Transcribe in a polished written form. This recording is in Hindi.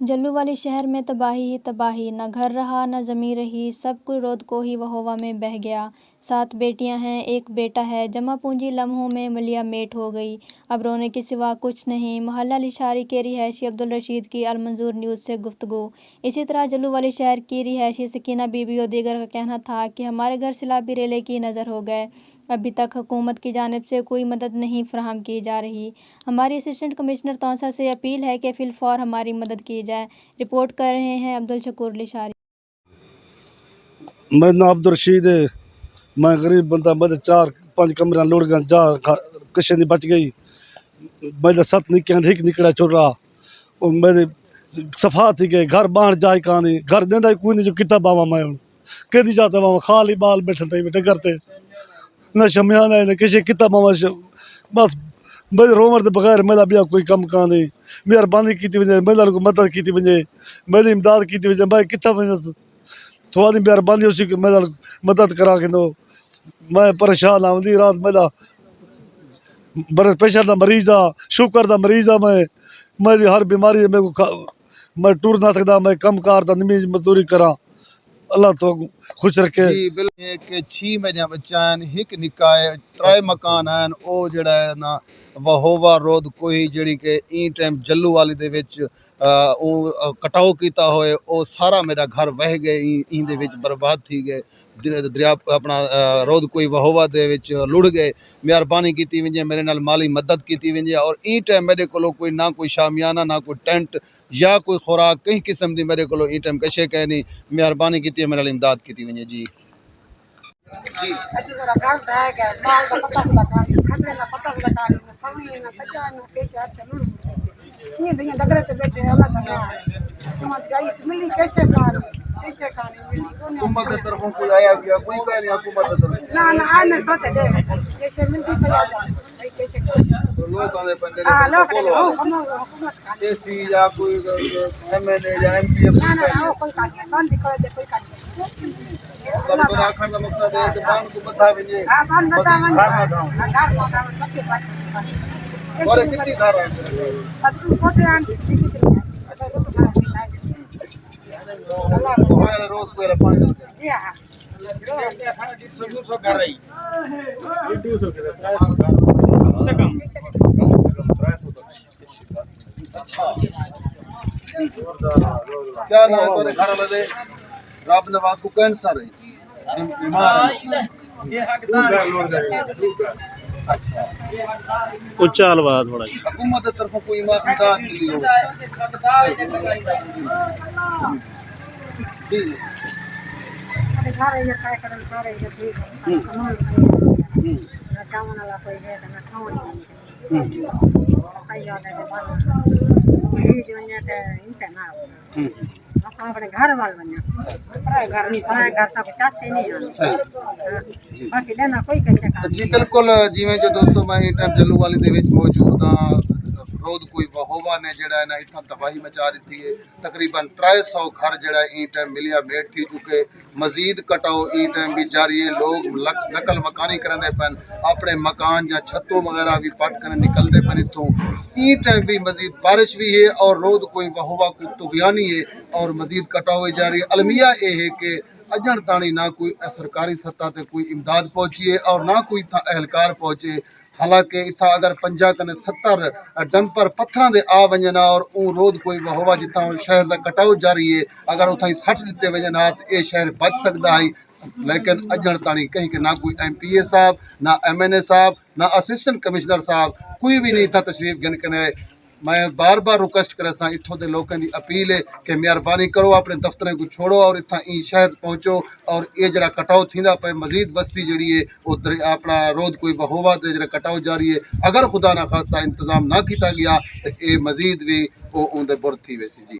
जल्लू वाले शहर में तबाही ही तबाही, न घर रहा न ज़मीं रही, सब कुछ रोद को ही वहोवा में बह गया। 7 बेटियां हैं, एक बेटा है, जमा पूंजी लम्हों में मलिया मेट हो गई। अब रोने के सिवा कुछ नहीं। मोहल्ला लिशारी के रिहायशी अब्दुल रशीद की अल मंजूर न्यूज़ से गुफ्तगू। इसी तरह जल्लू वाले शहर की रिहायशी सकीना बीबी और दीगर का कहना था कि हमारे घर सिलाबी रेले की नज़र हो गए। अभी तक हुकूमत की जानिब से कोई मदद नहीं फराहम की जा रही। हमारी असिस्टेंट कमिश्नर तौसा से अपील है कि फिलफौर हमारी मदद की जाए। रिपोर्ट कर रहे हैं अब्दुल शकूर लिशारी। मेरा नाम अब्दुल रशीद है। मैं गरीब बंदा, मेरे 4-5 कमरे लुढ़ गए, जा किशन दी बच गई। मेरे 7 निक्के हिक निकला छोरा, और मेरे सफा थी गए। घर बाहर जाए कहानी, घर देंदा कोई नहीं जो किता बावा मैं कहती जाता बावा खाली बाल बैठे थे बेटे करते न शमियाना न किसी किता बावा बस मेरे रोमर के बगैर मेरा भी कोई कम का नहीं। मेहरबानी की वजह मेरे को मदद की वजह मेरी इमदाद की वजह मैं कितना वजह थोड़ी मेहरबानी उसी मेरा मदद करा के दो। मैं परेशान आँदी रात मेरा ब्लड प्रेशर का मरीज आ, शुगर का मरीज आ। मैं मेरी हर बीमारी मेरे को मैं टूर ना सकता। मैं कम कार नमी मजदूरी करा। अल्लाह तो खुश रखे। जी बिल्कुल कि 6 मेरिया बच्चा एक निक्का है, 3 मकान हैं। वो जड़ा है ना वहोवा रोड कोई जड़ी के ई टाइम जल्लू वाली दे विच कटाओ कीता होए वो सारा मेरा घर बह गए, इन दे विच बर्बाद थी गए। दरिया अपना रोड कोई वहोवा दे विच लुढ़ गए। मेहरबानी की वजे मेरे नाल माली मदद की वजे और ई टाइम मेरे को कोई ना कोई शामियाना ना कोई टेंट या कोई खुराक कई किस्म की मेरे को ई टाइम कशे कह नहीं। मेहरबानी की मेरे नाल इमदाद की वजे जी। जी हुकूमत की तरफों कोई आया गया कोई कह नहीं हुकूमत की तरफ ना ना आने सोते दे जैसे मिलती तो कैसे लोग आने पंडे लोग हुकूमत का एसी या कोई एमएनए या एमपी ना ना कोई का नहीं कौन दिखा दे कोई का नहीं। आखिर का मकसद है कि बान को बता वजे हां बान बता वजे घर बच्चे और कितनी घर है अदू कोटे आन कितनी रोज को पानी जी हां कर रही 150 के 300 कम से कम 300 तक। क्या नाम है तेरे घर वाले? रब नवाज को कैंसर है, बीमार है। ये हकदार अच्छा ऊंचा हलवा थोड़ा हुकूमत की तरफ कोई इमदाद मिली हो जी अपने घर वाल बना घर नहीं घर तक चाहते नहीं बाकी लेना कोई कैसे जी बिल्कुल जिवें जो दोस्तों मैं इस टाइम जल्लू वाली दे विच मौजूद हाँ। रोज कोई वहोवा ने जड़ा है ना इतना तबाही मचा दी है। तकरीबन 300 घर जड़ा ई टाइम मिलिया मेट थी चुके। मजीद कटाओ ई टाइम भी जारी है। लोग नकल मकानी करने पन अपने मकान या छतों वगैरह भी पट कर निकलते पन इतों। ई टाइम भी मजीद बारिश भी है और रोज कोई वहोवा को तुगयानी है और मजीद कटाओ जारी है। अलमिया ये है कि अजन ताणी ना कोई सरकारी सतह ते कोई इमदाद पहुंची है और ना कोई इतना एहलकार पहुंचे। हालांकि इतना अगर 50 कने 70 डंपर पत्थर दे आ वजन और रोज कोई वहोवा जितना शहर का कटाओ जारी है। अगर उतना 60 दिते वजन ये शहर बच सकता है। लेकिन अजन ताणी कहीं के ना कोई MPA साहब ना MNA साहब ना असिस्टेंट कमिश्नर साहब कोई भी नहीं था तशरीफ गिन कने। मैं बार बार रिक्वेस्ट करे सा इतों के लोगों की अपील है कि मेहरबानी करो अपने दफ्तर को छोड़ो और इतना ई शहर पहुँचो और ये जरा कटाओ थींदा पे मजीद बस्ती जी है वो अपना रोज कोई वहोवा दे जरा कटाओ जारी है। अगर खुदा ना खास्ता इंतजाम ना किया गया तो ये मजीद भी वो उनके बुर थी वैसी जी।